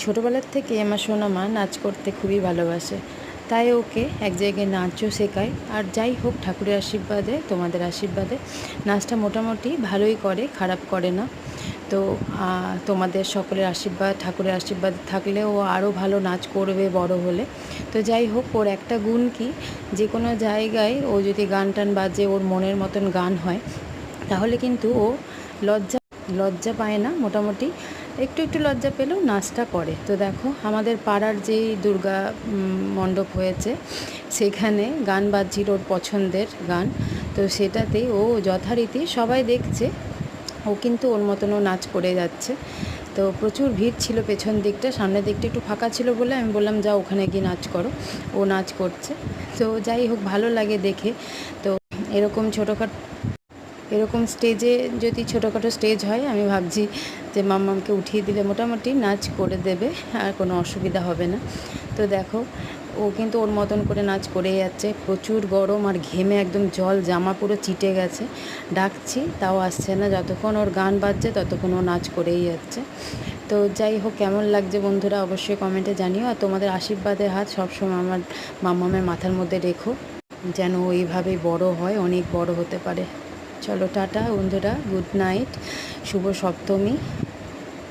ছোটোবেলার থেকে আমার সোনামা নাচ করতে খুবই ভালোবাসে, তাই ওকে এক জায়গায় নাচও শেখায়। আর যাই হোক, ঠাকুরের আশীর্বাদে, তোমাদের আশীর্বাদে নাচটা মোটামুটি ভালোই করে, খারাপ করে না। তো তোমাদের সকলের আশীর্বাদ, ঠাকুরের আশীর্বাদ থাকলে ও আরও ভালো নাচ করবে বড় হলে। তো যাই হোক, ওর একটা গুণ কি, যে কোনো জায়গায় ও যদি গান টান বাজে, ওর মনের মতন গান হয়, তাহলে কিন্তু ও লজ্জা লজ্জা পায় না। মোটামুটি একটু একটু লজ্জা পেলেও নাচটা করে। তো দেখো, আমাদের পাড়ার যেই দুর্গা মণ্ডপ হয়েছে, সেখানে গান বাজছিল ওর পছন্দের গান। তো সেটাতেই ও যথারীতি সবাই দেখছে, ও কিন্তু ওর মতনও নাচ করে যাচ্ছে। তো প্রচুর ভিড় ছিল পেছন দিকটা, সামনের দিকটা একটু ফাঁকা ছিল বলে আমি বললাম যাও ওখানে গিয়ে নাচ করো। ও নাচ করছে। তো যাই হোক, ভালো লাগে দেখে। তো এরকম এরকম স্টেজে যদি ছোটোখাটো স্টেজ হয়, আমি ভাবছি যে মাম্মামকে উঠিয়ে দিলে মোটামুটি নাচ করে দেবে, আর কোনো অসুবিধা হবে না। তো দেখো, ও কিন্তু ওর মতন করে নাচ করে যাচ্ছে। প্রচুর গরম, আর ঘেমে একদম জল জামা পুরো চিটে গেছে। ডাকছি তাও আসছে না, যতক্ষণ ওর গান বাজছে ততক্ষণ ও নাচ করেই যাচ্ছে। তো যাই হোক, কেমন লাগছে বন্ধুরা অবশ্যই কমেন্টে জানিও। আর তোমাদের আশীর্বাদের হাত সবসময় আমার মাম্মামের মাথার মধ্যে রেখো, যেন ও এইভাবেই বড় হয়, অনেক বড় হতে পারে। চলো টাটা বন্ধুরা, গুড নাইট, শুভ সপ্তমী।